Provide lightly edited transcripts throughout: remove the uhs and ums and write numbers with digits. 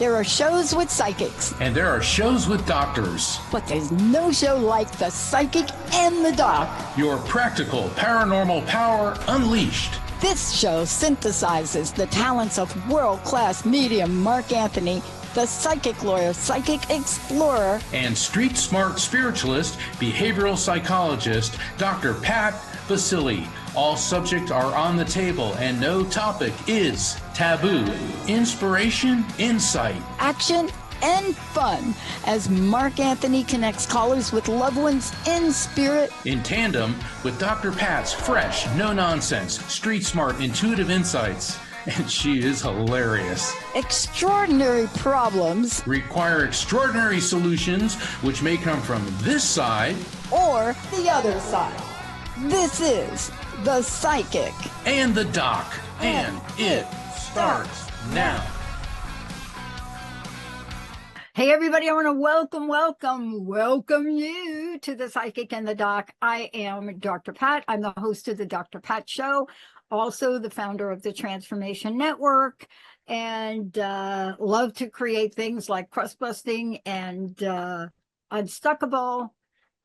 There are shows with psychics. And there are shows with doctors. But there's no show like The Psychic and the Doc. Your practical paranormal power unleashed. This show synthesizes the talents of world-class medium Mark Anthony, the psychic lawyer, psychic explorer, and street smart spiritualist, behavioral psychologist, Dr. Pat Baccili. All subjects are on the table and no topic is taboo. Inspiration, insight, action, and fun as Mark Anthony connects callers with loved ones in spirit. In tandem with Dr. Pat's fresh, no-nonsense, street smart, intuitive insights. And she is hilarious. Extraordinary problems require extraordinary solutions, which may come from this side or the other side. This is The Psychic and the Doc, and it starts now. Hey everybody, I want to welcome you to The Psychic and the Doc. I am Dr. Pat. I'm the host of the Dr. Pat Show, also the founder of the Transformation Network, and love to create things like crust busting and Unstuckable.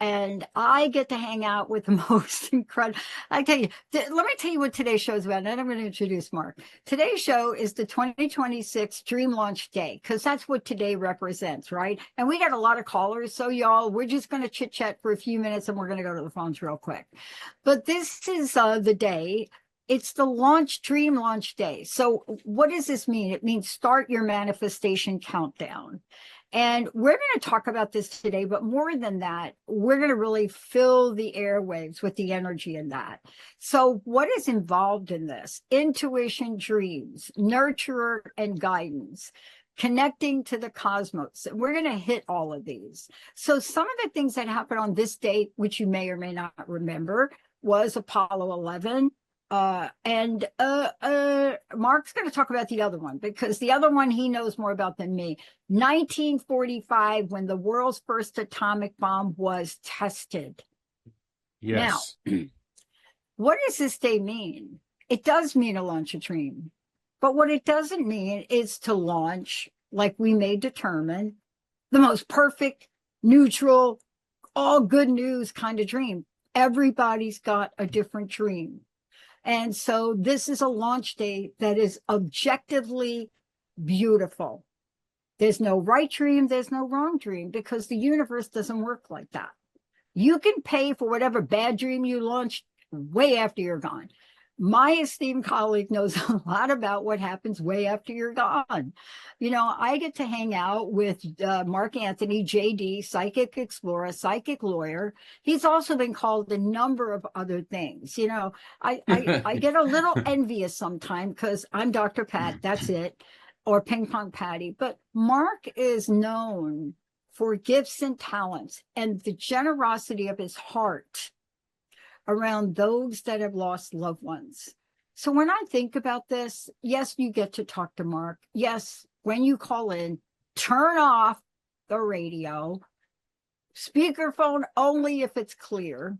And I get to hang out with the most incredible. I tell you, let me tell you what today's show is about. And then I'm going to introduce Mark. Today's show is the 2026 Dream Launch Day, because that's what today represents, right? And we got a lot of callers. So y'all, we're just going to chit chat for a few minutes and we're going to go to the phones real quick. But this is the day. It's the Dream Launch Day. So what does this mean? It means start your manifestation countdown. And we're going to talk about this today, but more than that, we're going to really fill the airwaves with the energy in that. So what is involved in this? Intuition, dreams, nurturer, and guidance, connecting to the cosmos. We're going to hit all of these. So some of the things that happened on this date, which you may or may not remember, was Apollo 11. And Mark's going to talk about the other one, because the other one he knows more about than me. 1945, when the world's first atomic bomb was tested. Yes. Now, what does this day mean? It does mean to launch a dream, but what it doesn't mean is to launch, like we may determine, the most perfect, neutral, all good news kind of dream. Everybody's got a different dream. And so this is a launch day that is objectively beautiful. There's no right dream, there's no wrong dream, because the universe doesn't work like that. You can pay for whatever bad dream you launched way after you're gone. My esteemed colleague knows a lot about what happens way after you're gone. You know, I get to hang out with Mark Anthony, JD, psychic explorer, psychic lawyer. He's also been called a number of other things. You know, I get a little envious sometimes because I'm Dr. Pat, that's it, or Ping Pong Patty. But Mark is known for gifts and talents and the generosity of his heart around those that have lost loved ones. So when I think about this, yes, you get to talk to Mark. Yes, when you call in, turn off the radio, speakerphone only if it's clear.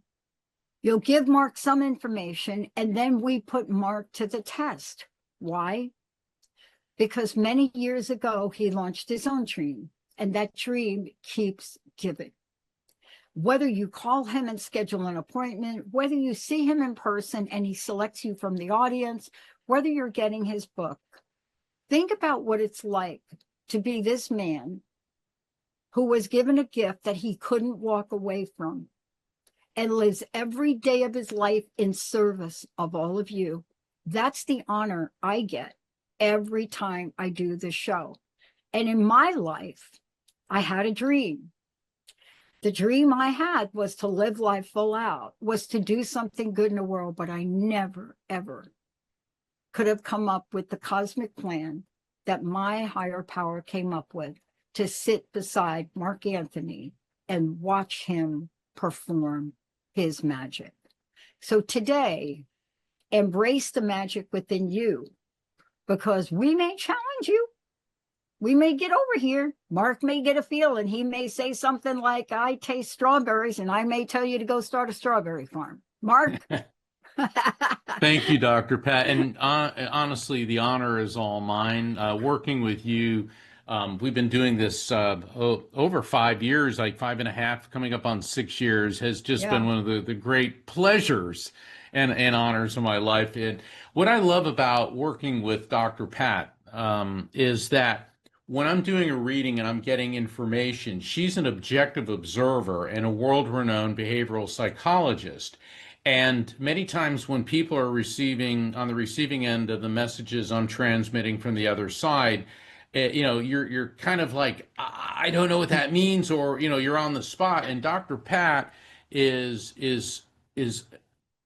You'll give Mark some information, and then we put Mark to the test. Why? Because many years ago, he launched his own dream, and that dream keeps giving. Whether you call him and schedule an appointment, whether you see him in person and he selects you from the audience, whether you're getting his book, think about what it's like to be this man who was given a gift that he couldn't walk away from and lives every day of his life in service of all of you. That's the honor I get every time I do this show. And in my life, I had a dream. The dream I had was to live life full out, was to do something good in the world, but I never, ever could have come up with the cosmic plan that my higher power came up with to sit beside Mark Anthony and watch him perform his magic. So today, embrace the magic within you, because we may challenge you. We may get over here. Mark may get a feel, and he may say something like, I taste strawberries, and I may tell you to go start a strawberry farm. Mark? Thank you, Dr. Pat. And honestly, the honor is all mine. Working with you We've been doing this over 5 years, like 5.5, coming up on 6 years, has just been Yeah. one of the great pleasures and honors of my life. And what I love about working with Dr. Pat is that when I'm doing a reading and I'm getting information, she's an objective observer and a world-renowned behavioral psychologist. And many times when people are receiving on the receiving end of the messages I'm transmitting from the other side, you're kind of like, I don't know what that means, or you're on the spot. And Dr. Pat is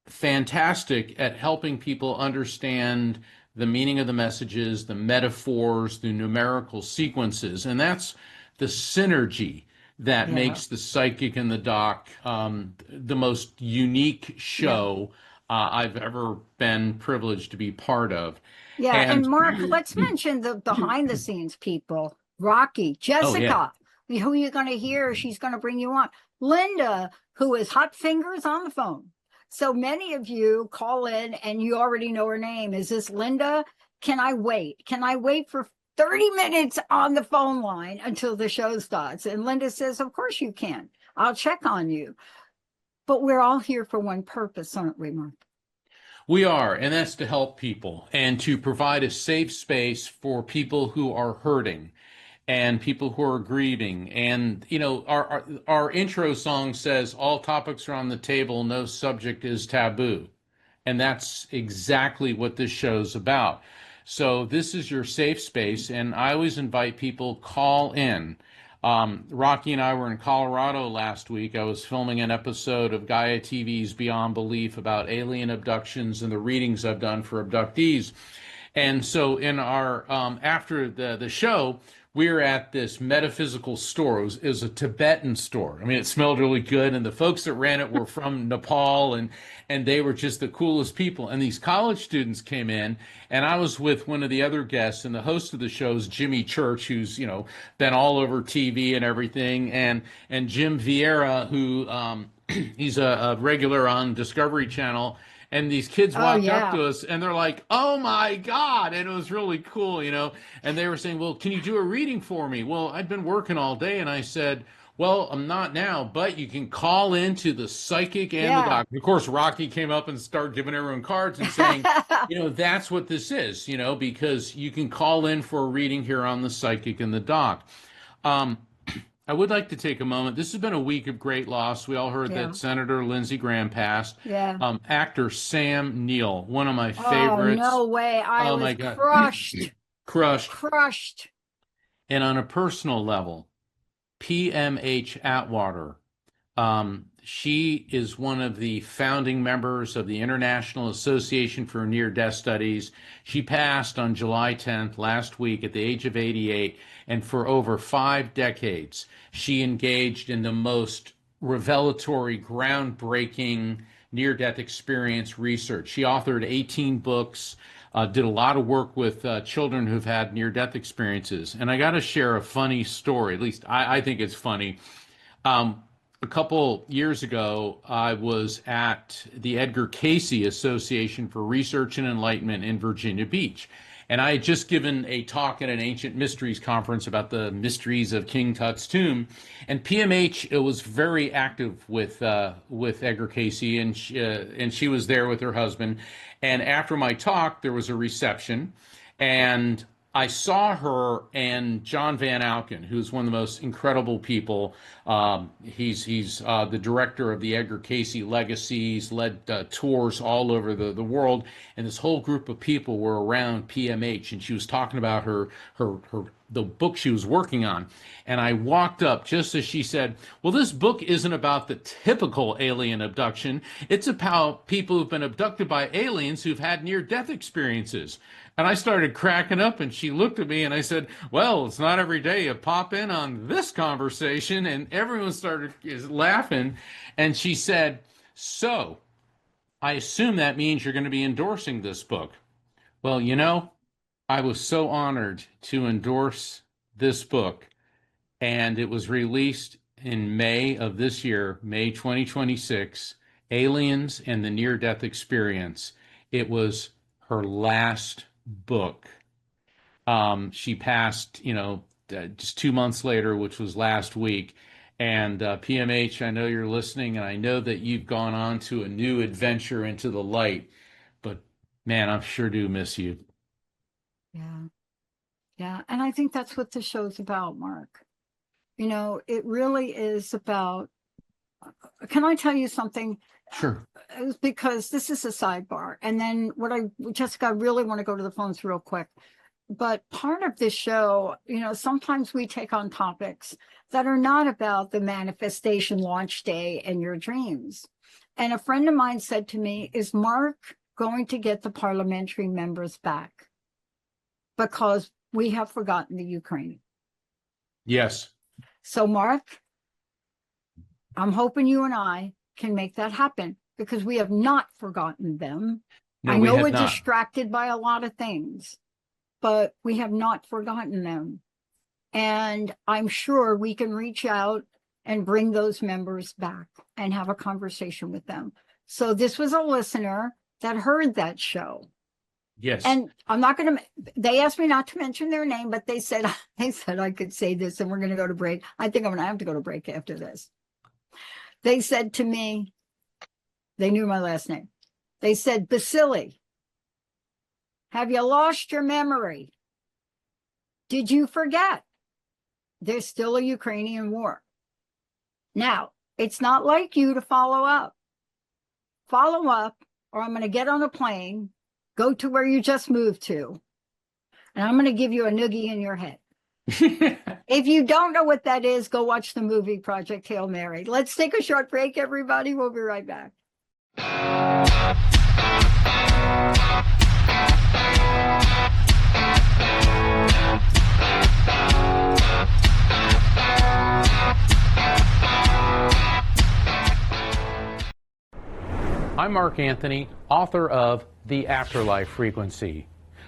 fantastic at helping people understand the meaning of the messages, the metaphors, the numerical sequences, and that's the synergy that Yeah. makes the Psychic and the Doc the most unique Yeah. show I've ever been privileged to be part of. Yeah. And And Mark, let's mention the behind the scenes people. Rocky, oh yeah, Jessica, who you're going to hear, she's going to bring you on. Linda, who is hot fingers on the phone. So many of you call in and you already know her name. Is this Linda? Can I wait? Can I wait for 30 minutes on the phone line until the show starts? And Linda says, of course you can. I'll check on you. But we're all here for one purpose, aren't we, Mark? we are, and that's to help people and to provide a safe space for people who are hurting and people who are grieving. And our intro song says all topics are on the table, no subject is taboo. And that's exactly what this show's about. So this is your safe space, and I always invite people call in. Rocky and I were in Colorado last week. I was filming an episode of Gaia TV's Beyond Belief about alien abductions and the readings I've done for abductees. And so in our after the show, we were at this metaphysical store. It was a Tibetan store. I mean, it smelled really good, and the folks that ran it were from Nepal, and they were just the coolest people. And these college students came in, and I was with one of the other guests, and the host of the show is Jimmy Church, who's been all over TV and everything, and Jim Vieira, who he's a regular on Discovery Channel. And these kids Oh, walked up yeah. to us and they're like, "Oh my God." And it was really cool, And they were saying, "Well, can you do a reading for me?" Well, I'd been working all day and I said, "Well, I'm not now, but you can call into the Psychic and the Yeah. Doc." Of course, Rocky came up and started giving everyone cards and saying, that's what this is, because you can call in for a reading here on the Psychic and the Doc. Um, I would like to take a moment. This has been a week of great loss. We all heard Yeah. that Senator Lindsey Graham passed. Yeah. Actor Sam Neill, one of my Oh, favorites. no way. I Oh was my God, crushed, crushed. crushed. And on a personal level, PMH Atwater. She is one of the founding members of the International Association for Near-Death Studies. She passed on July 10th last week at the age of 88, and for over 5 decades, she engaged in the most revelatory, groundbreaking near-death experience research. She authored 18 books, did a lot of work with children who've had near-death experiences. And I got to share a funny story, at least I think it's funny. A couple years ago, I was at the Edgar Cayce Association for Research and Enlightenment in Virginia Beach. And I had just given a talk at an Ancient Mysteries conference about the mysteries of King Tut's tomb. And PMH it was very active with Edgar Cayce, and she was there with her husband. And after my talk, there was a reception, and I saw her and John Van Alken, who's one of the most incredible people. He's the director of the Edgar Cayce Legacy. He's led tours all over the world, and this whole group of people were around PMH, and she was talking about her the book she was working on. And I walked up just as she said, "Well, this book isn't about the typical alien abduction. It's about people who've been abducted by aliens who've had near-death experiences." And I started cracking up, and she looked at me, and I said, "Well, it's not every day you pop in on this conversation." And everyone started laughing. And she said, "So I assume that means you're going to be endorsing this book." Well, I was so honored to endorse this book, and it was released in May of this year, May 2026, Aliens and the Near Death Experience. It was her last book. She passed, just 2 months later, which was last week. And PMH, I know you're listening, and I know that you've gone on to a new adventure into the light. But man, I sure do miss you. Yeah. Yeah. And I think that's what the show's about, Mark. You know, it really is about, can I tell you something? Sure. It was because this is a sidebar. And then Jessica, I really want to go to the phones real quick. But part of this show, you know, sometimes we take on topics that are not about the manifestation launch day and your dreams. And a friend of mine said to me, is Mark going to get the parliamentary members back? Because we have forgotten the Ukraine. Yes. So, Mark, I'm hoping you and I can make that happen because we have not forgotten them. No, I know we we're have not. distracted by a lot of things, but we have not forgotten them. And I'm sure we can reach out and bring those members back and have a conversation with them. So this was a listener that heard that show. Yes. And I'm not going to, they asked me not to mention their name, but they said I could say this, and we're going to go to break. I think I'm going to have to go to break after this. They said to me, they knew my last name. They said, Basili, have you lost your memory? Did you forget? There's still a Ukrainian war. Now, it's not like you to follow up. Follow up, or I'm going to get on a plane, go to where you just moved to, and I'm going to give you a noogie in your head. If you don't know what that is, go watch the movie Project Hail Mary. Let's take a short break, everybody. We'll be right back. I'm Mark Anthony, author of The Afterlife Frequency.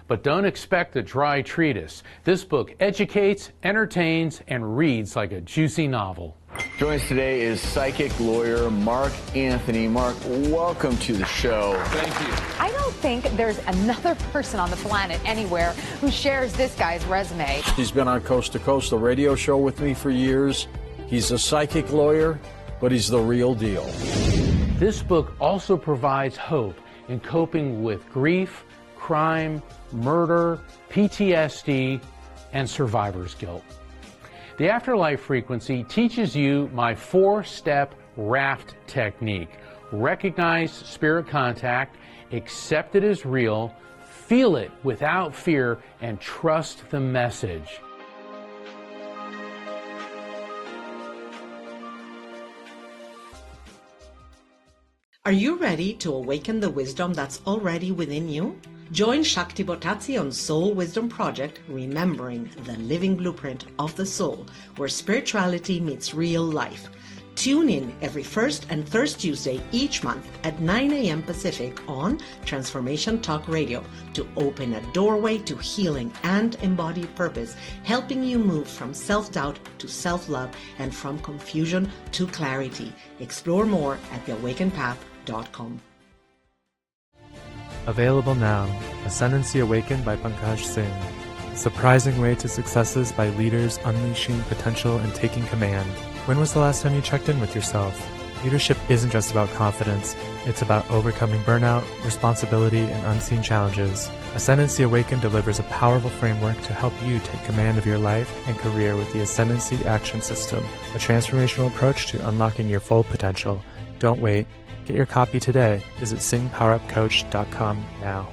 But don't expect a dry treatise. This book educates, entertains, and reads like a juicy novel. Joining us today is psychic lawyer Mark Anthony. Mark, welcome to the show. Thank you. I don't think there's another person on the planet anywhere who shares this guy's resume. He's been on Coast to Coast, the radio show with me for years. He's a psychic lawyer, but he's the real deal. This book also provides hope in coping with grief, crime, murder, PTSD, and survivor's guilt. The Afterlife Frequency teaches you my 4-step raft technique. Recognize spirit contact, accept it as real, feel it without fear, and trust the message. Are you ready to awaken the wisdom that's already within you? Join Shakti Botazzi on Soul Wisdom Project, Remembering the Living Blueprint of the Soul, where spirituality meets real life. Tune in every first and third Tuesday each month at 9 a.m. Pacific on Transformation Talk Radio to open a doorway to healing and embodied purpose, helping you move from self-doubt to self-love and from confusion to clarity. Explore more at theawakenedpath.com. Available now, Ascendancy Awakened by Pankaj Singh. Surprising way to successes by leaders unleashing potential and taking command. When was the last time you checked in with yourself? Leadership isn't just about confidence, it's about overcoming burnout, responsibility, and unseen challenges. Ascendancy Awakened delivers a powerful framework to help you take command of your life and career with the Ascendancy Action System, a transformational approach to unlocking your full potential. Don't wait. Get your copy today. Visit singpowerupcoach.com now.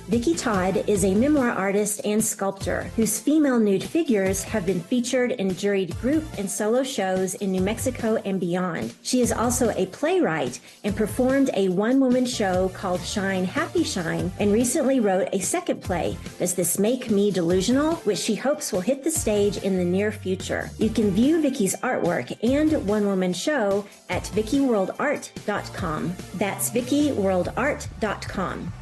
Vicki Todd is a memoir artist and sculptor whose female nude figures have been featured in juried group and solo shows in New Mexico and beyond. She is also a playwright and performed a one-woman show called Shine Happy Shine and recently wrote a second play, Does This Make Me Delusional?, which she hopes will hit the stage in the near future. You can view Vicki's artwork and one-woman show at VickiWorldArt.com. That's VickiWorldArt.com.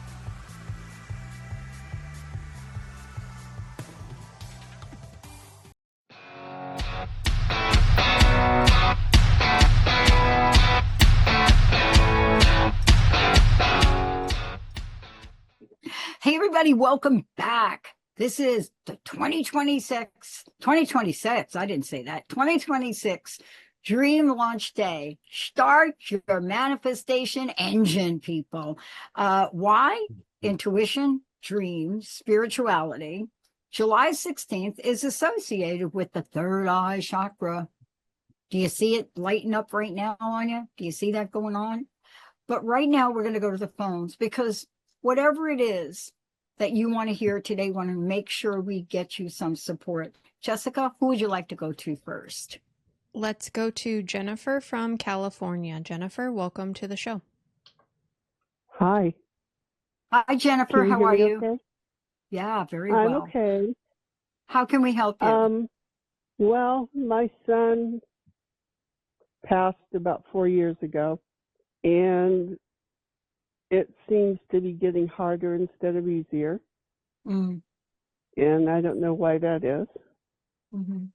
Hey, everybody, welcome back This is the 2026, I didn't say that, 2026 Dream Launch Day. Start your manifestation engine, people. Why? Intuition, dreams, spirituality. July 16th is associated with the third eye chakra. Do you see it lighting up right now on you? Do you see that going on? But right now we're going to go to the phones, because whatever it is that you want to hear today, want to make sure we get you some support. Jessica, who would you like to go to first? Let's go to Jennifer from California. Jennifer, welcome to the show. Hi. Hi, Jennifer. Can you How hear are me you? okay? Yeah, very I'm well. okay. How can we help you? Well, my son passed about 4 years ago, and it seems to be getting harder instead of easier. Mm. And I don't know why that is. Mm-hmm.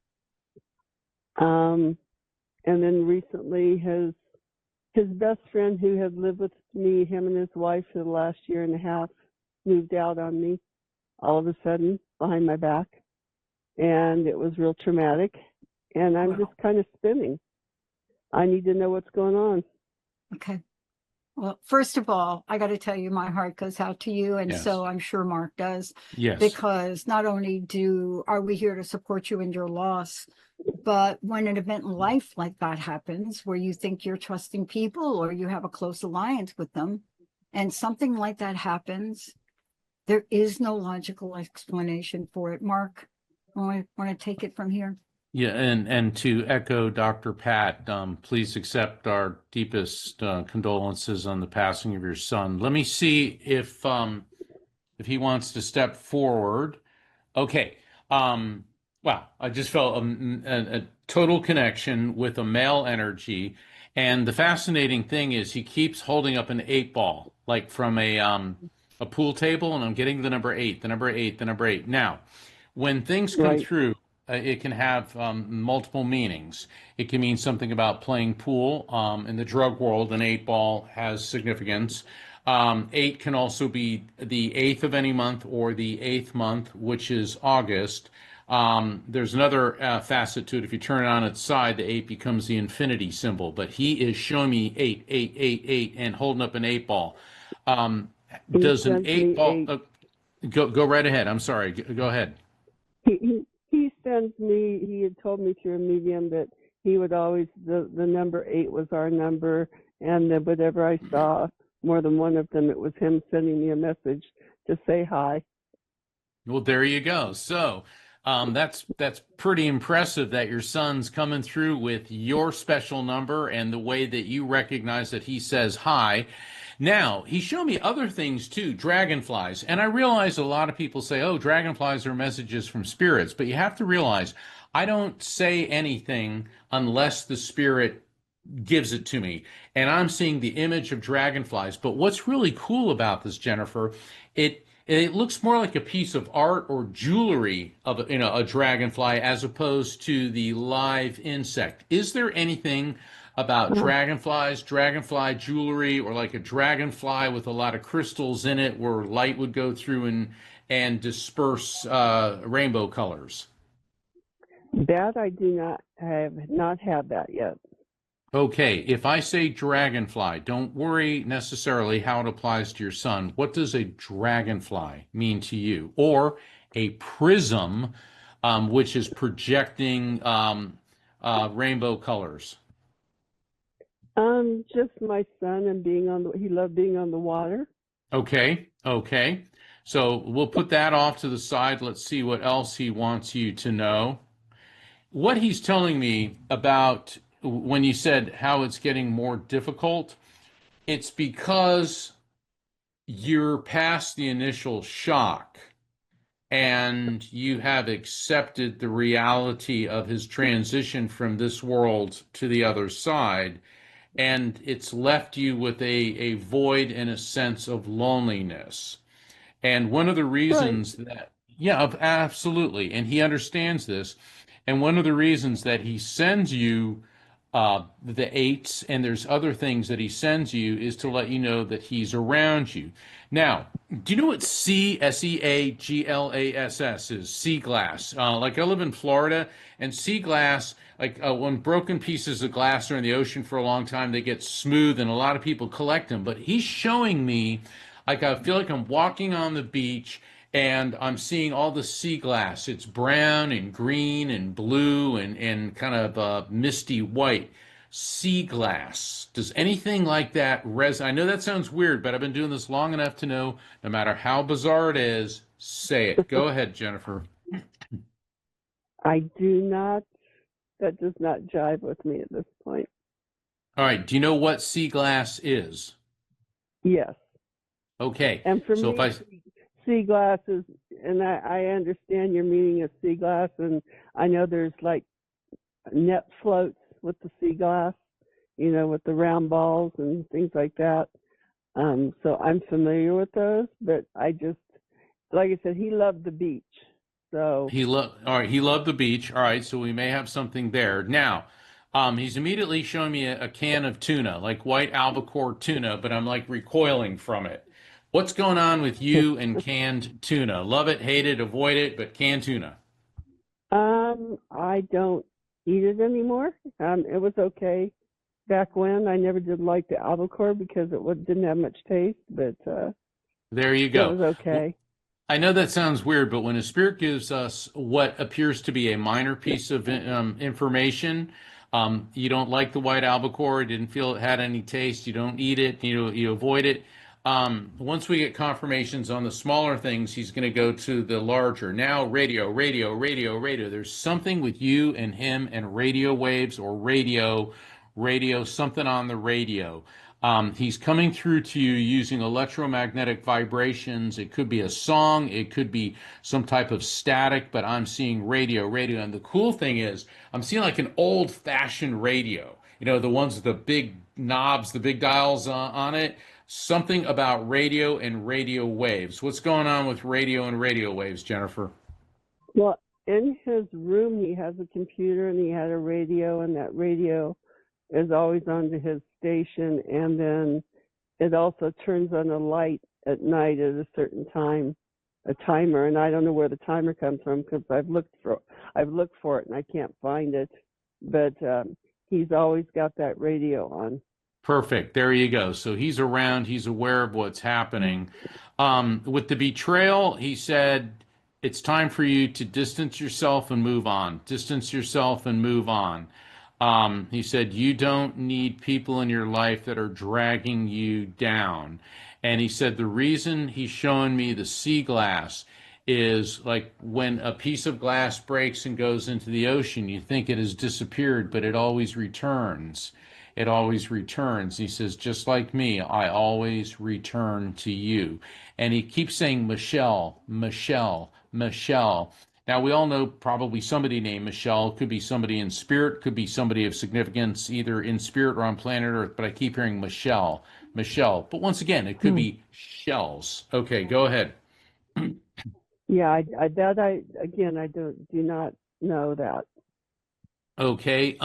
And then recently his best friend, who had lived with me, him and his wife for the last year and a half, moved out on me all of a sudden behind my back. And it was real traumatic. And I'm just kind of spinning. I need to know what's going on. Okay. Well, first of all, I got to tell you, my heart goes out to you. And Yes. so I'm sure Mark does. Yes. Because not only are we here to support you in your loss, but when an event in life like that happens, where you think you're trusting people or you have a close alliance with them, and something like that happens, there is no logical explanation for it. Mark, want to take it from here? Yeah, and to echo Dr. Pat, please accept our deepest condolences on the passing of your son. Let me see if he wants to step forward. Okay. Wow, I just felt a total connection with a male energy, and the fascinating thing is he keeps holding up an 8 ball, like from a pool table, and I'm getting the number 8, the number 8, the number 8. Now, when things come through, it can have multiple meanings. It can mean something about playing pool. In the drug world, an 8 ball has significance. 8 can also be the 8th of any month or the 8th month, which is August. There's another facet to it. If you turn it on its side, the 8 becomes the infinity symbol. But he is showing me 8, 8, 8, 8, and holding up an 8 ball. Does an 8 ball... go right ahead. I'm sorry. Go ahead. He sends me, he had told me through a medium that he would always, the number 8 was our number, and that whatever I saw, more than one of them, it was him sending me a message to say hi. Well, there you go. So that's pretty impressive that your son's coming through with your special number and the way that you recognize that he says hi. Now, he showed me other things too, dragonflies. And I realize a lot of people say, oh, dragonflies are messages from spirits. But you have to realize, I don't say anything unless the spirit gives it to me. And I'm seeing the image of dragonflies. But what's really cool about this, Jennifer, it looks more like a piece of art or jewelry of a dragonfly as opposed to the live insect. Is there anything about dragonflies, dragonfly jewelry, or like a dragonfly with a lot of crystals in it where light would go through and disperse rainbow colors? That I do not had that yet. Okay, if I say dragonfly, don't worry necessarily how it applies to your son. What does a dragonfly mean to you? Or a prism, which is projecting rainbow colors? Just my son and he loved being on the water. Okay. So we'll put that off to the side. Let's see what else he wants you to know. What he's telling me about when you said how it's getting more difficult, it's because you're past the initial shock and you have accepted the reality of his transition from this world to the other side. And it's left you with a void and a sense of loneliness. And one of the reasons absolutely. And he understands this. And one of the reasons that he sends you the eights, and there's other things that he sends you is to let you know that he's around you. Now, do you know what Seaglass is? Sea glass. Like I live in Florida, and sea glass, like when broken pieces of glass are in the ocean for a long time, they get smooth, and a lot of people collect them. But he's showing me, like I feel like I'm walking on the beach, and I'm seeing all the sea glass. It's brown and green and blue and kind of misty white. Sea glass. Does anything like that resonate? I know that sounds weird, but I've been doing this long enough to know no matter how bizarre it is, say it. Go ahead, Jennifer. I do not, that does not jive with me at this point. All right. Do you know what sea glass is? Yes. Okay. And for so me, sea glass is, and I understand your meaning of sea glass, and I know there's like net floats with the sea glass, you know, with the round balls and things like that. So I'm familiar with those, but I just, like I said, he loved the beach. So all right, he loved the beach. All right, so we may have something there. Now, he's immediately showing me a can of tuna, like white albacore tuna, but I'm like recoiling from it. What's going on with you and canned tuna? Love it, hate it, avoid it, but canned tuna. I don't eat it anymore. It was okay back when. I never did like the albacore because it didn't have much taste, but there you go. It was okay. I know that sounds weird, but when a spirit gives us what appears to be a minor piece of information, you don't like the white albacore, didn't feel it had any taste, you don't eat it, you avoid it. Once we get confirmations on the smaller things, he's going to go to the larger. Now, radio. There's something with you and him and radio waves or radio, something on the radio. He's coming through to you using electromagnetic vibrations. It could be a song, it could be some type of static, but I'm seeing radio. And the cool thing is, I'm seeing like an old-fashioned radio. You know, the ones with the big knobs, the big dials on it. Something about radio and radio waves. What's going on with radio and radio waves, Jennifer? Well, in his room, he has a computer and he had a radio, and that radio is always on to his station, and then it also turns on a light at night at a certain time, a timer, and I don't know where the timer comes from because I've looked for it and I can't find it, but he's always got that radio on. Perfect. There you go. So he's around. He's aware of what's happening. With the betrayal, he said, it's time for you to distance yourself and move on. Distance yourself and move on. He said, you don't need people in your life that are dragging you down. And he said, the reason he's showing me the sea glass is like when a piece of glass breaks and goes into the ocean, you think it has disappeared, but it always returns. It always returns. He says, just like me, I always return to you. And he keeps saying, Michelle. Now, we all know probably somebody named Michelle. Could be somebody in spirit, could be somebody of significance, either in spirit or on planet Earth, but I keep hearing Michelle. But once again, it could be shells. Okay, go ahead. Yeah, I do not know that. Okay,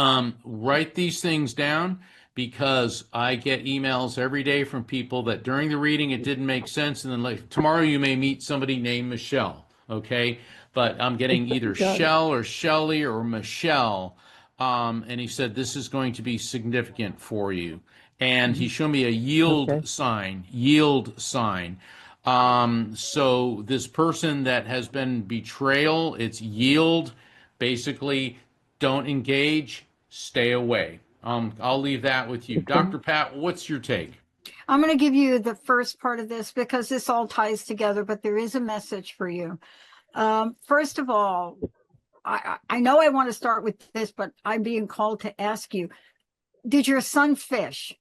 write these things down because I get emails every day from people that during the reading it didn't make sense, and then like tomorrow you may meet somebody named Michelle. Okay, but I'm getting either Shell or Shelly or Michelle, and he said this is going to be significant for you. And he showed me a yield sign. So this person that has been betrayal, it's yield, basically. Don't engage, stay away. I'll leave that with you. Dr. Pat, what's your take? I'm going to give you the first part of this because this all ties together, but there is a message for you. First of all, I know I want to start with this, but I'm being called to ask you, did your son fish?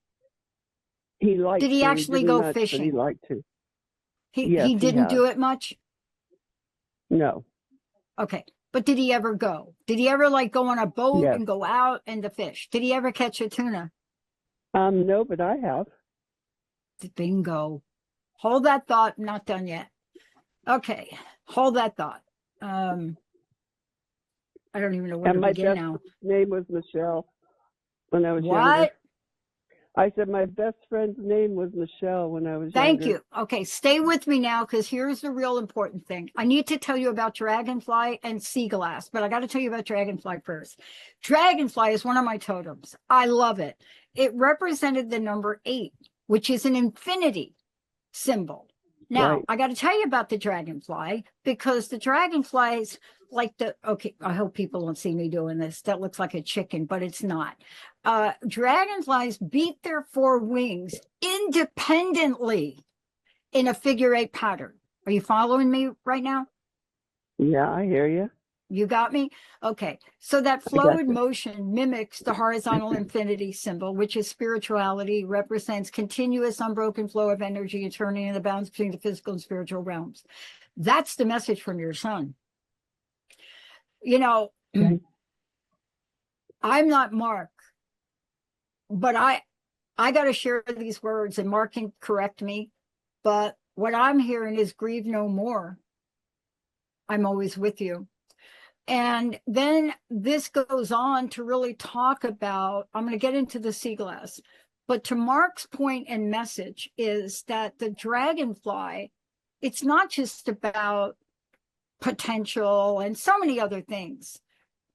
Did he actually go fishing? He liked to. He didn't do it much? No. Okay. But did he ever go? Did he ever like go on a boat and go out and to fish? Did he ever catch a tuna? No, but I have. Bingo. Hold that thought. I'm not done yet. Okay. Hold that thought. I don't even know where to begin now. My name was Michelle. when I was What? younger. I said my best friend's name was Michelle when I was Thank younger. you. Okay, stay with me now because here's the real important thing. I need to tell you about dragonfly and sea glass, but I got to tell you about dragonfly first. Dragonfly is one of my totems. I love it. It represented the number 8, which is an infinity symbol. Now, Right. I got to tell you about the dragonfly because the dragonflies like okay, I hope people don't see me doing this. That looks like a chicken, but it's not. Dragonflies beat their 4 wings independently in a figure 8 pattern. Are you following me right now? Yeah, I hear you. You got me? Okay. So that flow in motion mimics the horizontal infinity symbol, which is spirituality, represents continuous, unbroken flow of energy and turning in the bounds between the physical and spiritual realms. That's the message from your son. You know, I'm not Mark, but I got to share these words, and Mark can correct me. But what I'm hearing is grieve no more. I'm always with you. And then this goes on to really talk about, I'm going to get into the sea glass, but to Mark's point and message is that the dragonfly, it's not just about potential and so many other things.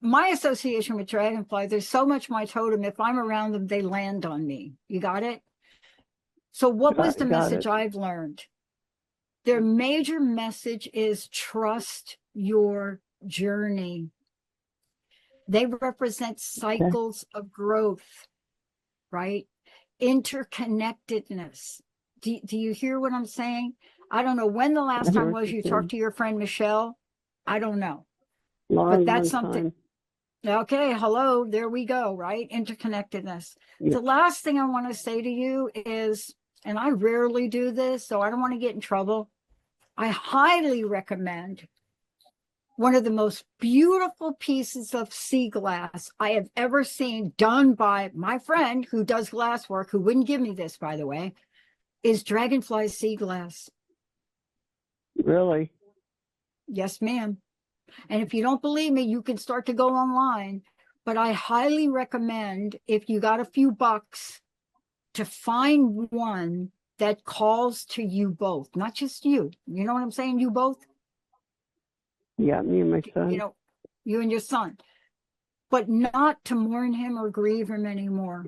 My association with dragonfly, there's so much my totem, if I'm around them, they land on me. You got it? So what was the message I've learned? Their major message is trust your journey. They represent cycles of growth, right? Interconnectedness. Do you hear what I'm saying? I don't know when the last time was you talked to your friend Michelle. I don't know. But that's something. Okay, hello, there we go, right? Interconnectedness. Yeah. The last thing I want to say to you is, and I rarely do this, so I don't want to get in trouble. I highly recommend one of the most beautiful pieces of sea glass I have ever seen done by my friend who does glass work, who wouldn't give me this, by the way, is Dragonfly Sea Glass. Really? Yes, ma'am. And if you don't believe me, you can start to go online. But I highly recommend, if you got a few bucks, to find one that calls to you both, not just you. You know what I'm saying? You both? Yeah, me and my son. You know, you and your son. But not to mourn him or grieve him anymore.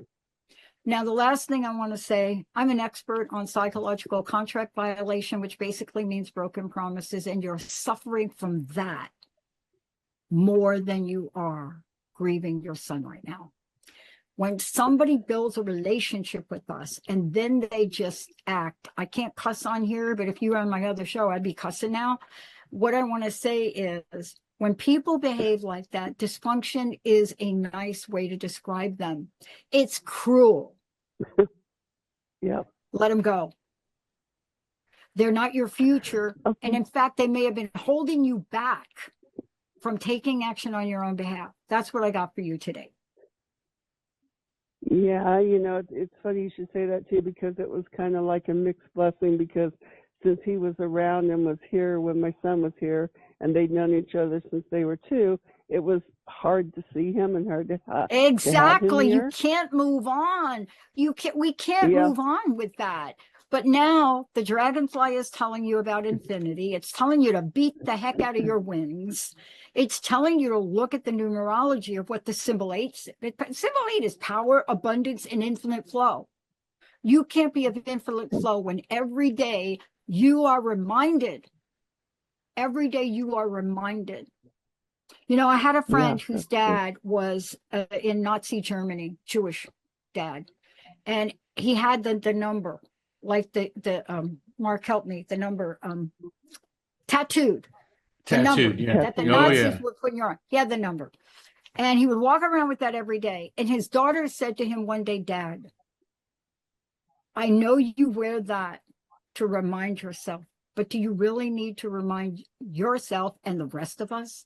Now, the last thing I want to say, I'm an expert on psychological contract violation, which basically means broken promises, and you're suffering from that more than you are grieving your son right now. When somebody builds a relationship with us and then they just act, I can't cuss on here, but if you were on my other show, I'd be cussing now. What I want to say is, when people behave like that, dysfunction is a nice way to describe them. It's cruel. Yep. Let them go. They're not your future. Okay. And in fact, they may have been holding you back from taking action on your own behalf. That's what I got for you today. Yeah, you know, it's funny you should say that too, because it was kind of like a mixed blessing, because since he was around and was here when my son was here, and they'd known each other since they were 2, it was hard to see him and hard to exactly. To have him you can't move on. We can't move on with that. But now the dragonfly is telling you about infinity. It's telling you to beat the heck out of your wings. It's telling you to look at the numerology of what the symbol 8 is. Symbol 8 is power, abundance, and infinite flow. You can't be of infinite flow when every day you are reminded. Every day you are reminded. You know, I had a friend whose dad was in Nazi Germany, Jewish dad, and he had the number, like the Mark, help me, the number tattooed. The number that the Nazis would put in your arm. He had the number. And he would walk around with that every day. And his daughter said to him one day, Dad, I know you wear that to remind yourself, but do you really need to remind yourself and the rest of us?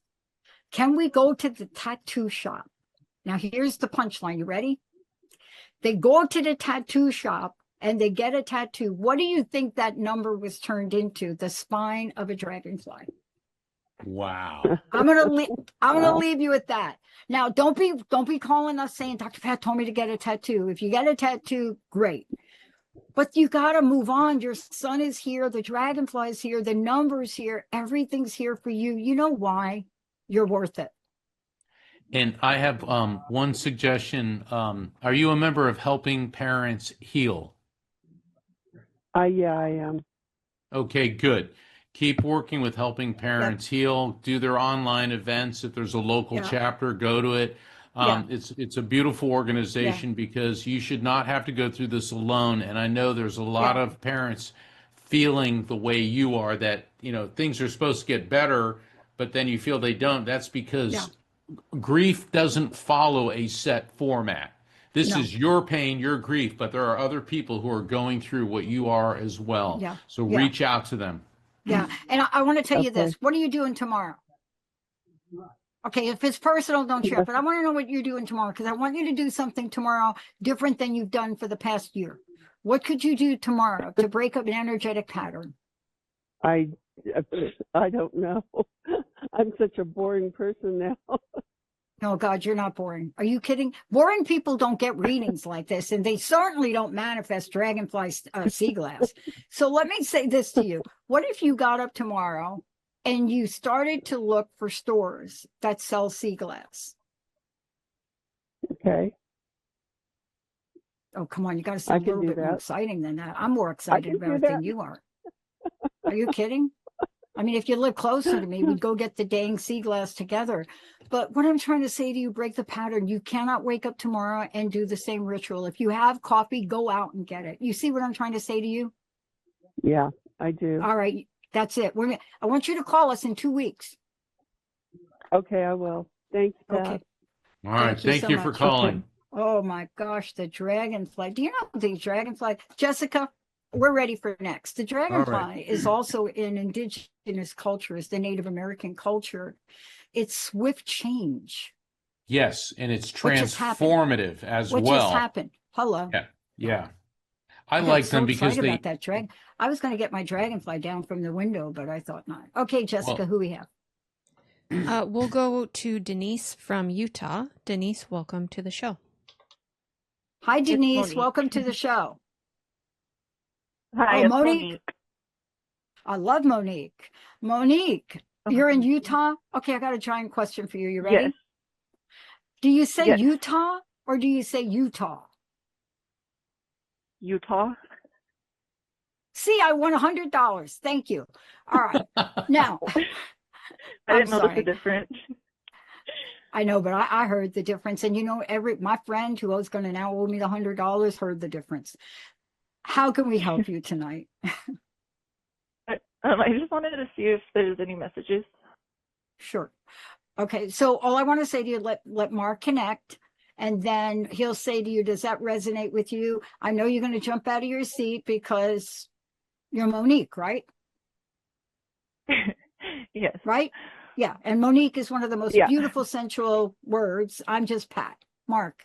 Can we go to the tattoo shop? Now, here's the punchline. You ready? They go to the tattoo shop and they get a tattoo. What do you think that number was turned into? The spine of a dragonfly. Wow. I'm gonna leave you with that. Now, don't be calling us saying Dr. Pat told me to get a tattoo. If you get a tattoo, great. But you got to move on. Your son is here. The dragonfly is here. The number's here. Everything's here for you. You know why? You're worth it. And I have one suggestion. Are you a member of Helping Parents Heal? Yeah, I am. Okay, good. Keep working with Helping Parents Heal. Do their online events. If there's a local chapter, go to it. It's a beautiful organization because you should not have to go through this alone. And I know there's a lot of parents feeling the way you are, that, you know, things are supposed to get better, but then you feel they don't. That's because grief doesn't follow a set format. This is your pain, your grief, but there are other people who are going through what you are as well. So reach out to them. Yeah. And I want to tell you this. What are you doing tomorrow? Okay, if it's personal, don't share. But I want to know what you're doing tomorrow, because I want you to do something tomorrow different than you've done for the past year. What could you do tomorrow to break up an energetic pattern? I don't know. I'm such a boring person now. Oh, God, you're not boring. Are you kidding? Boring people don't get readings like this, and they certainly don't manifest dragonfly sea glass. So let me say this to you. What if you got up tomorrow and you started to look for stores that sell sea glass? Okay. Oh, come on. You got to sound a little bit more exciting than that. I'm more excited about it than you are. Are you kidding? I mean, if you live closer to me, we'd go get the dang sea glass together. But what I'm trying to say to you, break the pattern. You cannot wake up tomorrow and do the same ritual. If you have coffee, go out and get it. You see what I'm trying to say to you? Yeah, I do. All right. That's it. I want you to call us in 2 weeks. Okay, I will. Thanks, Pat. Okay. All right. Thank you for calling. Oh, my gosh. The dragonfly. Do you know the dragonfly? Jessica, we're ready for next. The dragonfly is also in indigenous cultures, the Native American culture. It's swift change. Yes, and it's transformative as well. What just happened? Hello. Yeah. I like them because they. About that dragon. I was going to get my dragonfly down from the window, but I thought not. Okay, Jessica, who we have? We'll go to Denise from Utah. Denise, welcome to the show. Hi, Denise. Welcome to the show. Hi, Monique. I love Monique. Monique, you're in Utah? Okay, I got a giant question for you. You ready? Yes. Do you say Utah or do you say Utah? Utah. See, I won $100. Thank you. All right. Now, I didn't notice the difference. I know, but I heard the difference. And you know, my friend who was going to now owe me the $100 heard the difference. How can we help you tonight? I just wanted to see if there's any messages. Sure. Okay. So all I want to say to you, let Mark connect, and then he'll say to you, does that resonate with you? I know you're going to jump out of your seat because you're Monique, right? Yes. Right? Yeah. And Monique is one of the most beautiful, sensual words. I'm just Pat. Mark.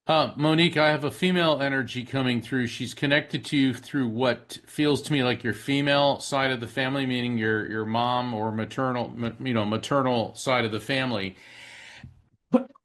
Monique, I have a female energy coming through. She's connected to you through what feels to me like your female side of the family, meaning your mom or maternal side of the family.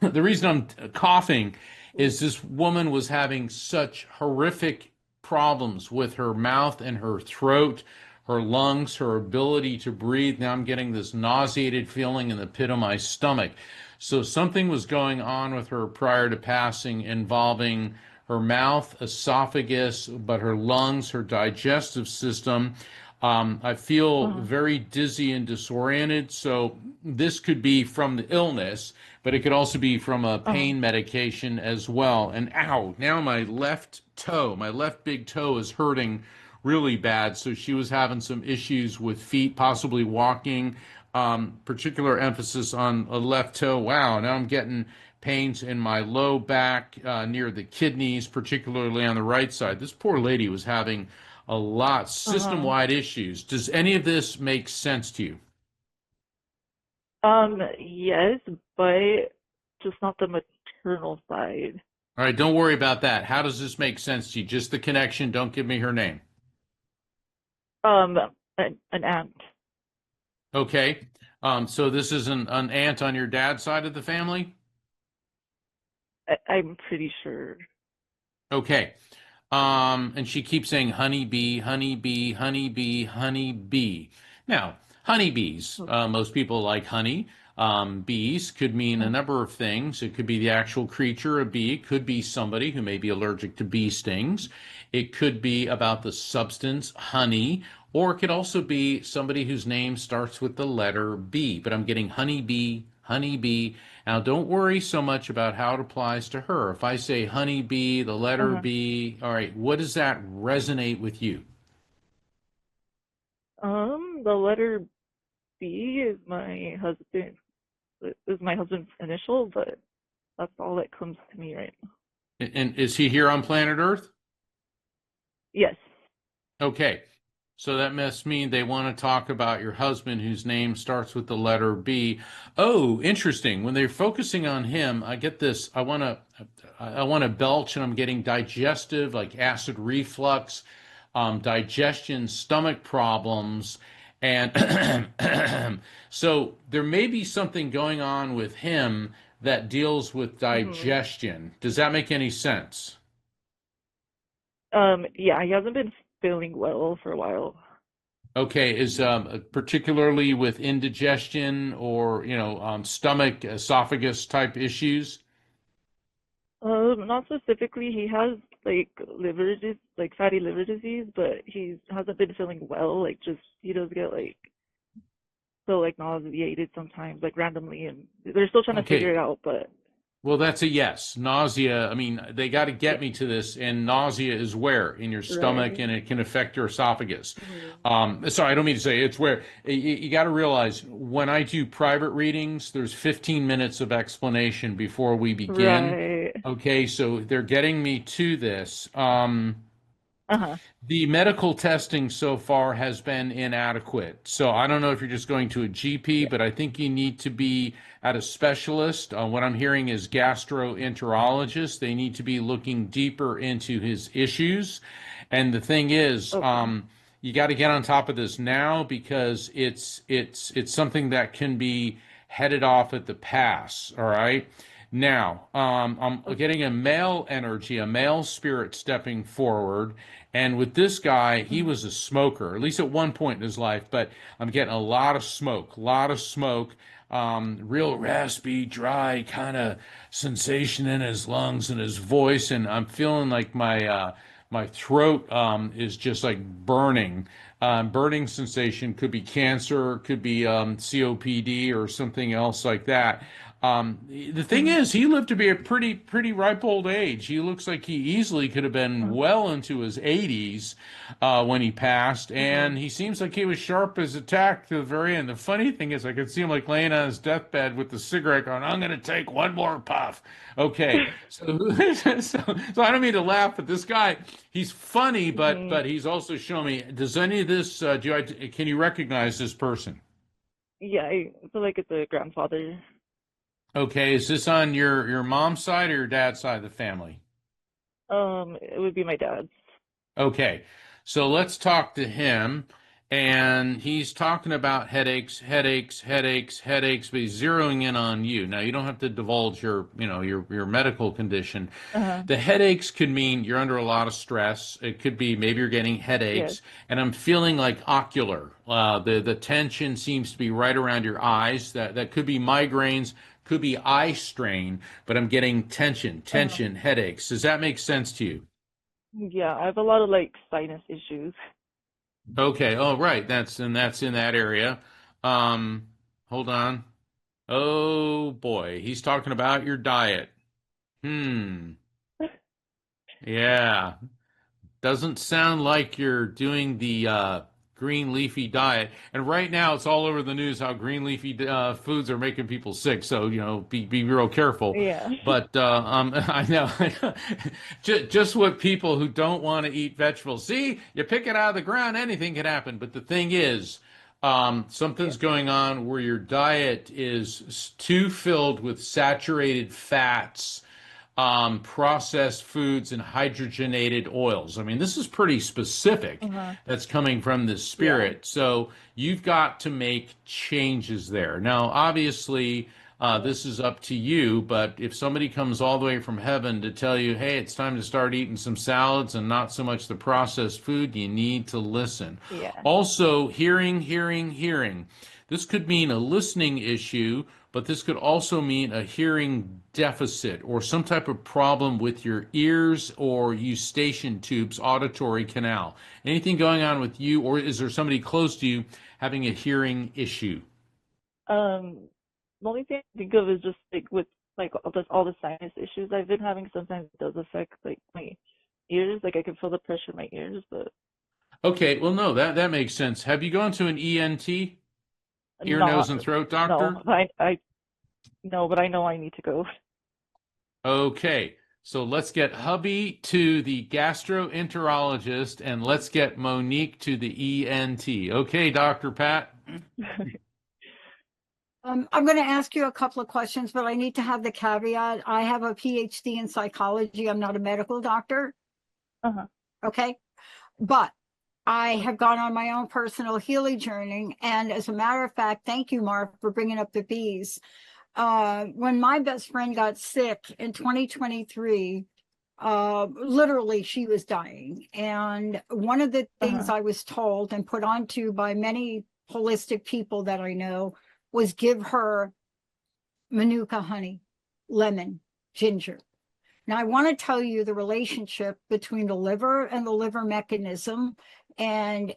The reason I'm coughing is this woman was having such horrific problems with her mouth and her throat, her lungs, her ability to breathe. Now I'm getting this nauseated feeling in the pit of my stomach. So something was going on with her prior to passing involving her mouth, esophagus, but her lungs, her digestive system. I feel very dizzy and disoriented. So this could be from the illness, but it could also be from a pain medication as well. And ow, now my left big toe is hurting really bad. So she was having some issues with feet, possibly walking. Particular emphasis on a left toe. Wow, now I'm getting pains in my low back near the kidneys, particularly on the right side. This poor lady was having a lot system-wide issues. Does any of this make sense to you? Yes, but just not the maternal side. All right, don't worry about that. How does this make sense to you? Just the connection. Don't give me her name. An aunt. Okay. So this is an aunt on your dad's side of the family? I'm pretty sure. Okay. And she keeps saying honeybee, honeybee, honeybee, honeybee. Now, honeybees, most people like honey. Bees could mean a number of things. It could be the actual creature, a bee. It could be somebody who may be allergic to bee stings. It could be about the substance, honey, or it could also be somebody whose name starts with the letter B. But I'm getting honeybee, honeybee. Now, don't worry so much about how it applies to her. If I say honeybee, the letter B, all right, what does that resonate with you? The letter B is my husband's initial, but that's all that comes to me right now. And is he here on planet Earth? Yes. Okay. So that must mean they want to talk about your husband whose name starts with the letter B. Oh, interesting. When they're focusing on him, I get this. I want to belch, and I'm getting digestive, like acid reflux, digestion, stomach problems. And so there may be something going on with him that deals with digestion. Does that make any sense? Yeah, he hasn't been feeling well for a while. Okay, is particularly with indigestion or stomach, esophagus type issues? Not specifically. He has like fatty liver disease, but he hasn't been feeling well. Like he does get so nauseated sometimes, like randomly, and they're still trying to figure it out. But well, that's a yes. Nausea. I mean, they got to get me to this, and nausea is where in your stomach, and it can affect your esophagus. Sorry, I don't mean to say it's where. You got to realize when I do private readings, there's 15 minutes of explanation before we begin. Right. Okay, so they're getting me to this. The medical testing so far has been inadequate. So I don't know if you're just going to a GP, but I think you need to be at a specialist. What I'm hearing is gastroenterologist. They need to be looking deeper into his issues. And the thing is, you got to get on top of this now because it's something that can be headed off at the pass. All right. Now, I'm getting a male energy, a male spirit stepping forward. And with this guy, he was a smoker, at least at one point in his life, but I'm getting a lot of smoke, real raspy, dry kind of sensation in his lungs and his voice. And I'm feeling like my throat is just like burning. Burning sensation could be cancer, could be COPD or something else like that. The thing is, he lived to be a pretty ripe old age. He looks like he easily could have been well into his 80s when he passed, and he seems like he was sharp as a tack to the very end. The funny thing is, I could see him like laying on his deathbed with the cigarette going, "I'm going to take one more puff." Okay, so I don't mean to laugh, but this guy, he's funny, but he's also showing me. Does any of this? Can you recognize this person? Yeah, I feel like it's a grandfather. Okay, is this on your mom's side or your dad's side of the family? It would be my dad's. Okay, so let's talk to him. And he's talking about headaches, but he's zeroing in on you. Now, you don't have to divulge your medical condition. The headaches could mean you're under a lot of stress. It could be maybe you're getting headaches. Yes. And I'm feeling like ocular. The tension seems to be right around your eyes. That could be migraines, could be eye strain, but I'm getting tension, headaches. Does that make sense to you? Yeah, I have a lot of sinus issues. Okay. Oh, right. That's in that area. Hold on. Oh boy, he's talking about your diet. Yeah. Doesn't sound like you're doing the green leafy diet. And right now it's all over the news how green leafy foods are making people sick. So, be real careful. Yeah. But I know just what people who don't want to eat vegetables. See, you pick it out of the ground, anything can happen. But the thing is, something's going on where your diet is too filled with saturated fats. processed foods and hydrogenated oils. I mean, this is pretty specific. That's coming from the spirit. So you've got to make changes there. Now, obviously, this is up to you, but if somebody comes all the way from heaven to tell you, hey, it's time to start eating some salads and not so much the processed food, you need to listen. Also, hearing. This could mean a listening issue, but this could also mean a hearing deficit or some type of problem with your ears or eustachian tubes, auditory canal. Anything going on with you, or is there somebody close to you having a hearing issue? The only thing I think of is just like with like all the sinus issues I've been having. Sometimes it does affect like my ears. Like I can feel the pressure in my ears, but Okay, well, no, that makes sense. Have you gone to an ENT, ear, no, nose, and throat doctor? no, but I know I need to go. Okay, so let's get hubby to the gastroenterologist and let's get Monique to the ENT. Okay, Dr. Pat? I'm going to ask you a couple of questions, but I need to have the caveat. I have a PhD in psychology. I'm not a medical doctor. Okay. But I have gone on my own personal healing journey. And as a matter of fact, thank you, Mark, for bringing up the bees. When my best friend got sick in 2023, literally she was dying. And one of the things I was told and put onto by many holistic people that I know was give her manuka honey, lemon, ginger. Now, I want to tell you the relationship between the liver and the liver mechanism and,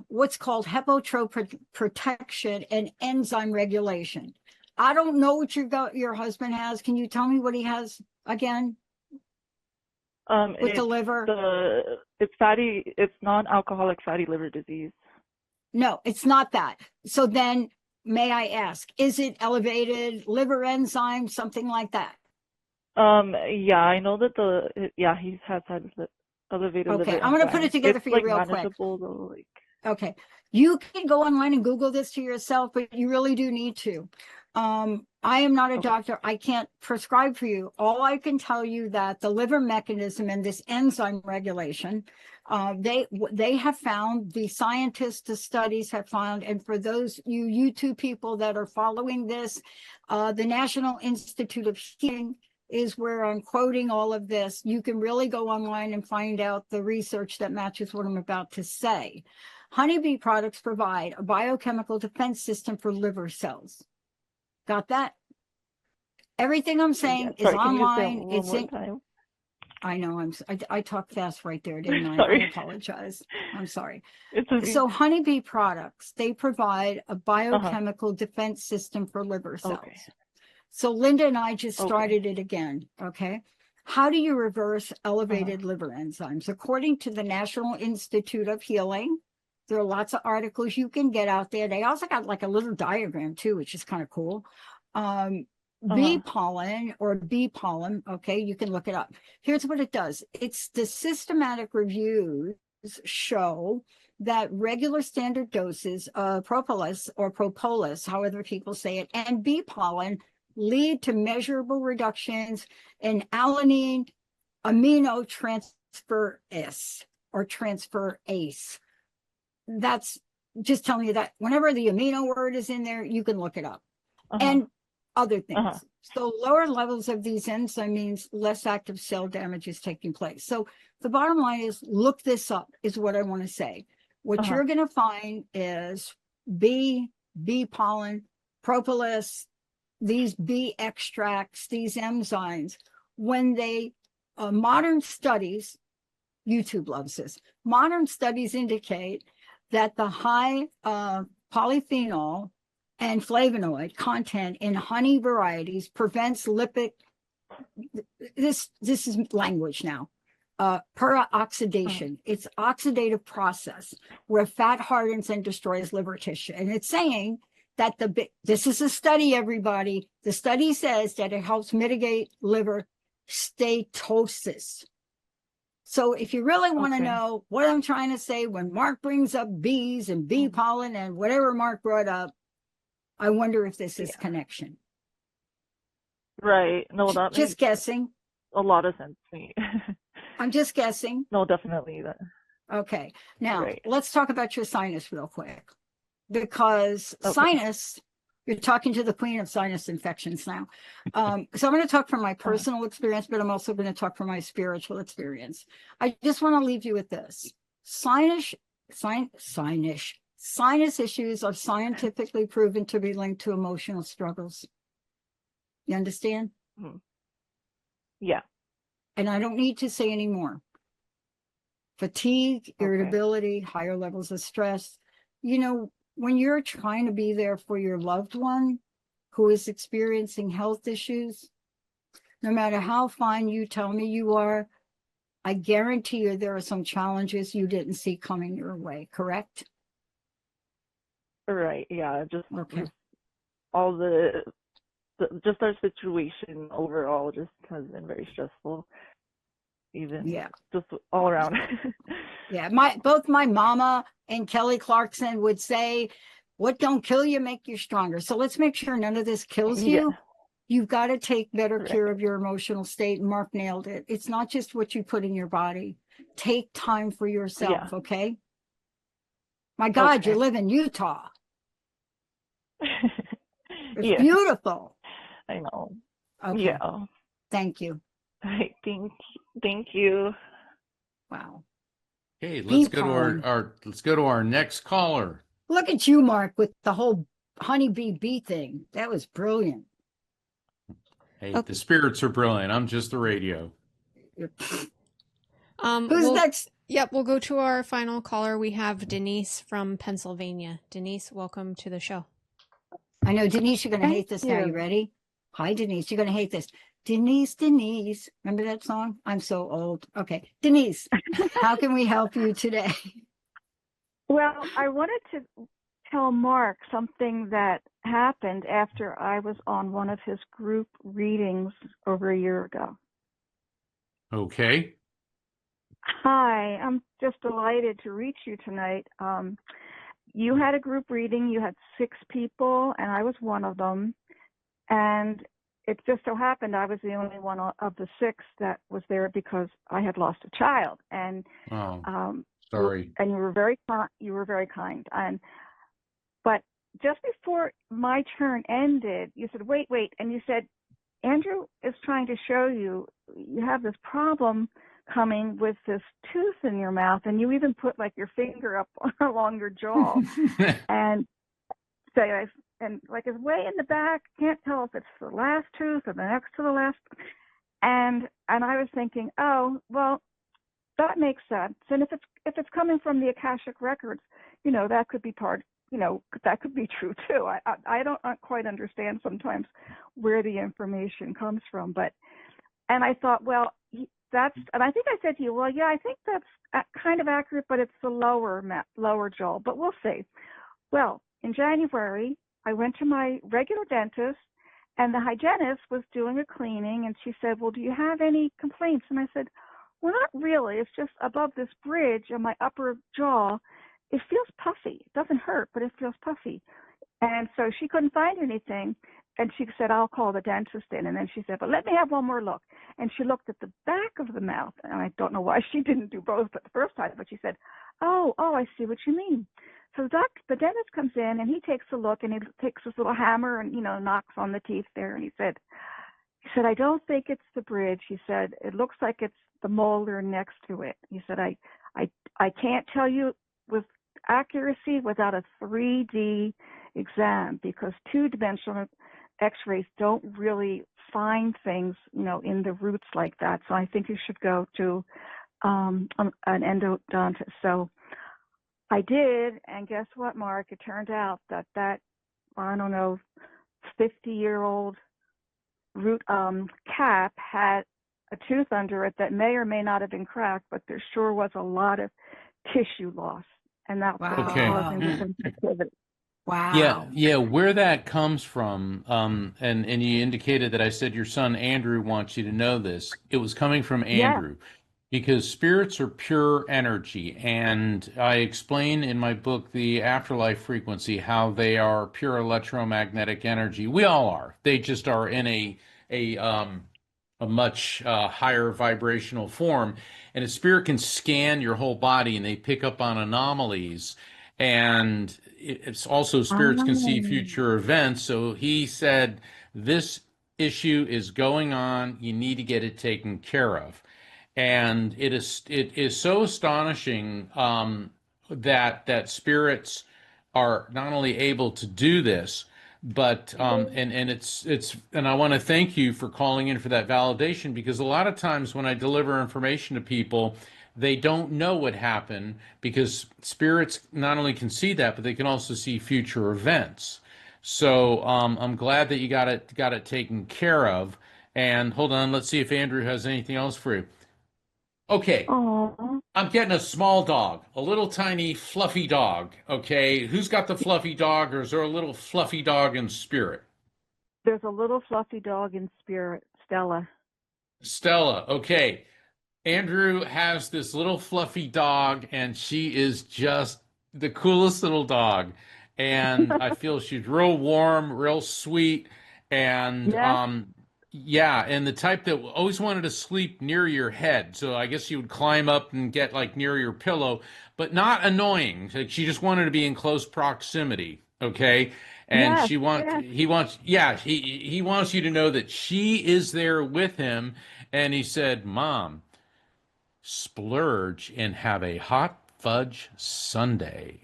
what's called hepatotropic protection and enzyme regulation. I don't know what your husband has. Can you tell me what he has again? With the liver? It's non-alcoholic fatty liver disease. No, it's not that. So then, may I ask, is it elevated liver enzyme, something like that? Yeah, I know that he has had elevated liver Okay, I'm going to put it together for you real quick. Though, Okay, you can go online and Google this to yourself, but you really do need to. I am not a doctor. I can't prescribe for you. All I can tell you that the liver mechanism and this enzyme regulation, they have found, the scientists, the studies have found, and for those you YouTube people that are following this, the National Institute of Healing is where I'm quoting all of this. You can really go online and find out the research that matches what I'm about to say. Honeybee products provide a biochemical defense system for liver cells. Got that? Everything I'm saying is online. It's in. I know I talked fast right there, didn't I? I apologize. I'm sorry. So honeybee products, they provide a biochemical defense system for liver cells. So Linda and I just started it again. Okay. How do you reverse elevated liver enzymes? According to the National Institute of Healing, there are lots of articles you can get out there. They also got like a little diagram too, which is kind of cool. Bee pollen or bee pollen. Okay. You can look it up. Here's what it does. It's the systematic reviews show that regular standard doses of propolis or propolis, however people say it, and bee pollen lead to measurable reductions in alanine aminotransferase or transferase. That's just telling you that whenever the amino word is in there, you can look it up. And other things. So lower levels of these enzymes means less active cell damage is taking place. So the bottom line is look this up is what I want to say. What you're going to find is bee pollen, propolis, these bee extracts, these enzymes, when they, modern studies, YouTube loves this, modern studies indicate that the high polyphenol and flavonoid content in honey varieties prevents lipid, this is language now, peroxidation. It's oxidative process where fat hardens and destroys liver tissue. And it's saying that this is a study, everybody. The study says that it helps mitigate liver steatosis. So if you really want to know what I'm trying to say, when Mark brings up bees and bee pollen and whatever Mark brought up, I wonder if this is connection. Right. No, that Just makes guessing. a lot of sense to me. I'm just guessing. No, definitely that. Okay. Now, Right. let's talk about your sinus real quick. Because Okay. sinus, you're talking to the queen of sinus infections now. So I'm going to talk from my personal experience, but I'm also going to talk from my spiritual experience. I just want to leave you with this. Sinus issues are scientifically proven to be linked to emotional struggles. You understand? Mhm. Yeah. And I don't need to say any more. Fatigue, irritability, higher levels of stress. You know, when you're trying to be there for your loved one who is experiencing health issues, no matter how fine you tell me you are, I guarantee you there are some challenges you didn't see coming your way, correct? Right. Yeah. Just Okay. all just our situation overall just has been very stressful. Even just all around. Yeah, both my mama and Kelly Clarkson would say, what don't kill you make you stronger. So let's make sure none of this kills you. Yeah. You've got to take better Right. care of your emotional state. And Mark nailed it. It's not just what you put in your body. Take time for yourself, Yeah. okay? My God, Okay. you live in Utah. It's Yeah. beautiful. I know. Okay. Yeah. Thank you. Right. Thank you. Wow. Okay, Be let's go to calm. let's go to our next caller. Look at you, Mark, with the whole honeybee bee thing. That was brilliant. Hey, the spirits are brilliant. I'm just the radio. Who's next? Yep, we'll go to our final caller. We have Denise from Pennsylvania. Denise, welcome to the show. I know, Denise, you're going to hate this now. You ready? Hi, Denise. You're going to hate this. Denise. Remember that song? I'm so old. Okay. Denise, how can we help you today? Well, I wanted to tell Mark something that happened after I was on one of his group readings over a year ago. Okay. Hi, I'm just delighted to reach you tonight. You had a group reading, you had 6 people, and I was one of them. And it just so happened I was the only one of the 6 that was there because I had lost a child. And sorry. And you were very kind. But just before my turn ended, you said, wait, and you said, Andrew is trying to show you have this problem coming with this tooth in your mouth, and you even put like your finger up along your jaw and say, and like it's way in the back, can't tell if it's the last tooth or the next to the last. And I was thinking, oh, well, that makes sense. And if it's coming from the Akashic records, that could be that could be true too. I don't quite understand sometimes where the information comes from, and I thought, well, and I think I said to you, well, yeah, I think that's kind of accurate, but it's the lower jaw, but we'll see. Well, in January, I went to my regular dentist, and the hygienist was doing a cleaning, and she said, well, do you have any complaints? And I said, well, not really. It's just above this bridge on my upper jaw. It feels puffy. It doesn't hurt, but it feels puffy. And so she couldn't find anything. And she said, I'll call the dentist in. And then she said, but let me have one more look. And she looked at the back of the mouth. And I don't know why she didn't do both the first time, but she said, oh, I see what you mean. So the dentist comes in, and he takes a look, and he takes this little hammer and, knocks on the teeth there. And he said, I don't think it's the bridge. He said, it looks like it's the molar next to it. He said, I can't tell you with accuracy without a 3D exam, because 2-dimensional x-rays don't really find things, in the roots like that. So I think you should go to an endodontist. So I did, and guess what, Mark? It turned out that I don't know, 50-year-old root cap had a tooth under it that may or may not have been cracked, but there sure was a lot of tissue loss, and that's what was causing the sensitivity. Wow. Yeah. Where that comes from, and you indicated that I said your son Andrew wants you to know this. It was coming from Andrew, because spirits are pure energy, and I explain in my book, The Afterlife Frequency, how they are pure electromagnetic energy. We all are. They just are in a a much higher vibrational form, and a spirit can scan your whole body, and they pick up on anomalies. And it's also spirits can see future events. So he said, this issue is going on. You need to get it taken care of. And it is so astonishing that spirits are not only able to do this, but and I want to thank you for calling in for that validation, because a lot of times when I deliver information to people, they don't know what happened, because spirits not only can see that, but they can also see future events. So I'm glad that you got it taken care of. And hold on, let's see if Andrew has anything else for you. Okay. Aww. I'm getting a small dog, a little tiny fluffy dog. Okay. Who's got the fluffy dog, or is there a little fluffy dog in spirit? There's a little fluffy dog in spirit, Stella. Stella. Okay. Andrew has this little fluffy dog, and she is just the coolest little dog. And I feel she's real warm, real sweet. And yeah, and the type that always wanted to sleep near your head. So I guess you would climb up and get like near your pillow, but not annoying. Like, she just wanted to be in close proximity. Okay. And he wants you to know that she is there with him. And he said, Mom, splurge and have a hot fudge sundae.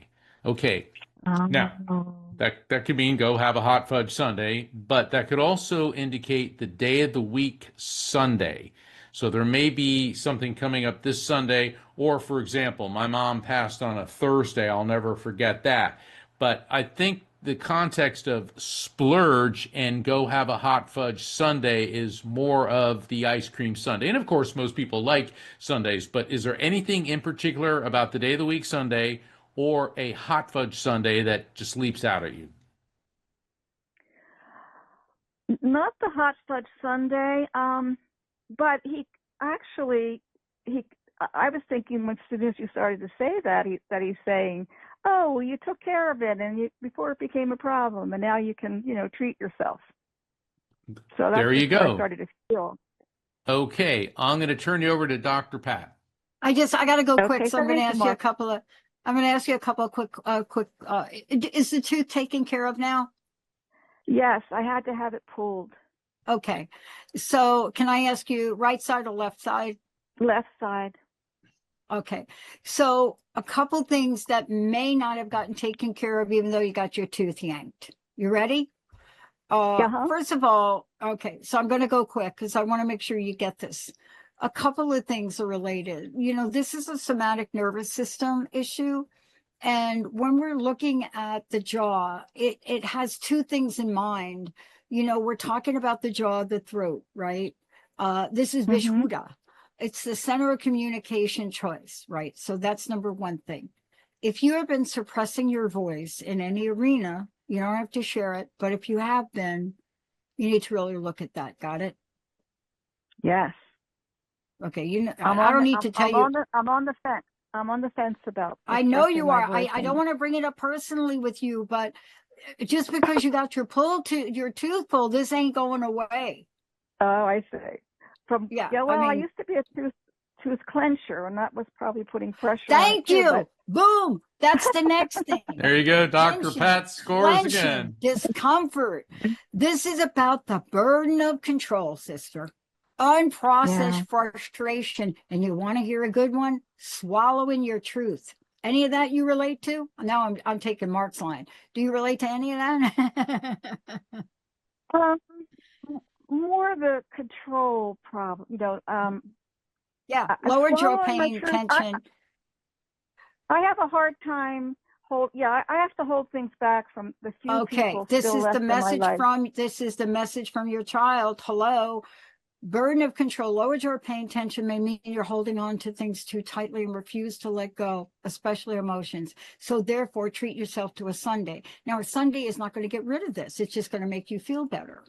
Okay. Now, that could mean go have a hot fudge sundae, but that could also indicate the day of the week Sunday. So there may be something coming up this Sunday, or for example, my mom passed on a Thursday. I'll never forget that. But I think the context of splurge and go have a hot fudge sundae is more of the ice cream sundae. And of course, most people like sundaes, but is there anything in particular about the day of the week Sunday or a hot fudge sundae that just leaps out at you? Not the hot fudge sundae, but I was thinking as soon as you started to say that he's saying, oh, well, you took care of it before it became a problem, and now you can, treat yourself. So that's there you what go. I started to feel. Okay, I'm going to turn you over to Dr. Pat. I got to go quick, so I'm going to thank ask you, you a couple of. I'm going to ask you a couple of quick. Is the tooth taken care of now? Yes, I had to have it pulled. Okay, so can I ask you right side or left side? Left side. Okay, so a couple things that may not have gotten taken care of, even though you got your tooth yanked. You ready? First of all, okay, so I'm going to go quick because I want to make sure you get this. A couple of things are related. This is a somatic nervous system issue. And when we're looking at the jaw, it has two things in mind. We're talking about the jaw, the throat, right? This is Vishuddha. It's the center of communication choice, right? So that's number one thing. If you have been suppressing your voice in any arena, you don't have to share it, but if you have been, you need to really look at that. Got it? Yes. Okay. I don't need to tell you. I'm on the fence. I'm on the fence about. I know you are. I don't want to bring it up personally with you, but just because you got your tooth pulled, this ain't going away. Oh, I see. I used to be a tooth clencher, and that was probably putting pressure. Thank on you. Boom. That's the next thing. There you go. Dr. Tension, Pat scores tension, again. Discomfort. This is about the burden of control, sister. Unprocessed frustration. And you want to hear a good one? Swallowing your truth. Any of that you relate to? Now I'm taking Mark's line. Do you relate to any of that? More the control problem, lower jaw pain, tension. I have a hard time I have to hold things back from the few people this still is left the in my message life. this is the message from your child. Hello. Burden of control, lower jaw pain, tension may mean you're holding on to things too tightly and refuse to let go, especially emotions. So therefore, treat yourself to a sundae. Now, a sundae is not going to get rid of this. It's just going to make you feel better.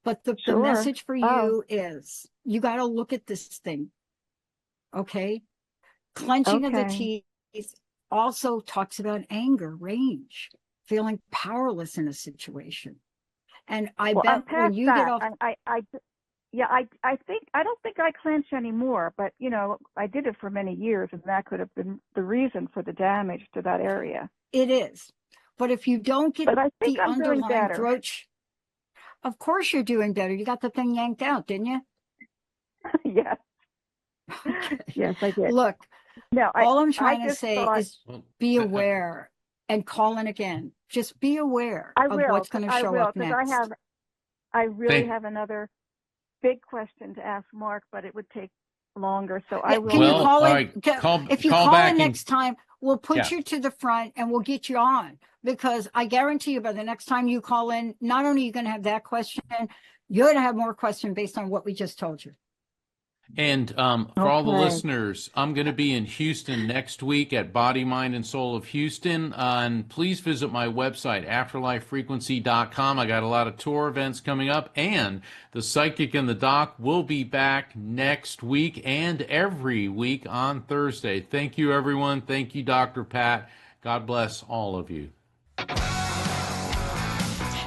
But the message for you is you got to look at this thing. Okay. Clenching of the teeth also talks about anger, rage, feeling powerless in a situation. And I well, I'm bet when past you that. get off, I don't think I clench anymore, but I did it for many years, and that could have been the reason for the damage to that area. it is. But if you don't get But I think the I'm doing underlying better. throat, of course you're doing better. You got the thing yanked out, didn't you? Yes. Yes, I did. Look, no, all I'm I trying to just say thought- is be aware and call in again. Just be aware I of will, what's going to show up next. I really have another big question to ask Mark, but it would take longer. So I will. Can you call in? Call, if you call call back in and- next time, we'll put Yeah. you to the front and we'll get you on, because I guarantee you by the next time you call in, not only are you going to have that question, you're going to have more questions based on what we just told you. And for all the Okay. listeners, I'm going to be in Houston next week at Body, Mind, and Soul of Houston. And please visit my website, afterlifefrequency.com. I got a lot of tour events coming up. And the Psychic and the Doc will be back next week and every week on Thursday. Thank you, everyone. Thank you, Dr. Pat. God bless all of you.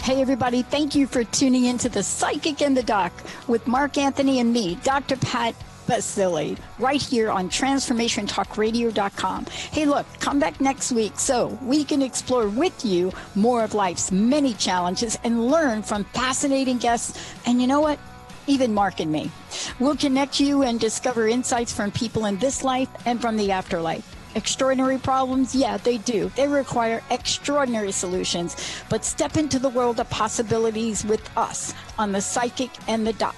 Hey, everybody, thank you for tuning in to The Psychic and the Doc with Mark Anthony and me, Dr. Pat Baccili, right here on TransformationTalkRadio.com. Hey, look, come back next week so we can explore with you more of life's many challenges and learn from fascinating guests. And you know what? Even Mark and me. We'll connect you and discover insights from people in this life and from the afterlife. Extraordinary problems? Yeah, they do. They require extraordinary solutions. But step into the world of possibilities with us on The Psychic and the Doc.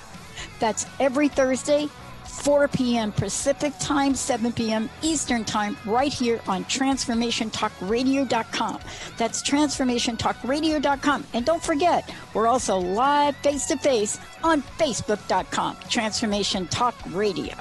That's every Thursday, 4 p.m. Pacific Time, 7 p.m. Eastern Time, right here on TransformationTalkRadio.com. That's TransformationTalkRadio.com. And don't forget, we're also live face-to-face on Facebook.com, Transformation Talk Radio.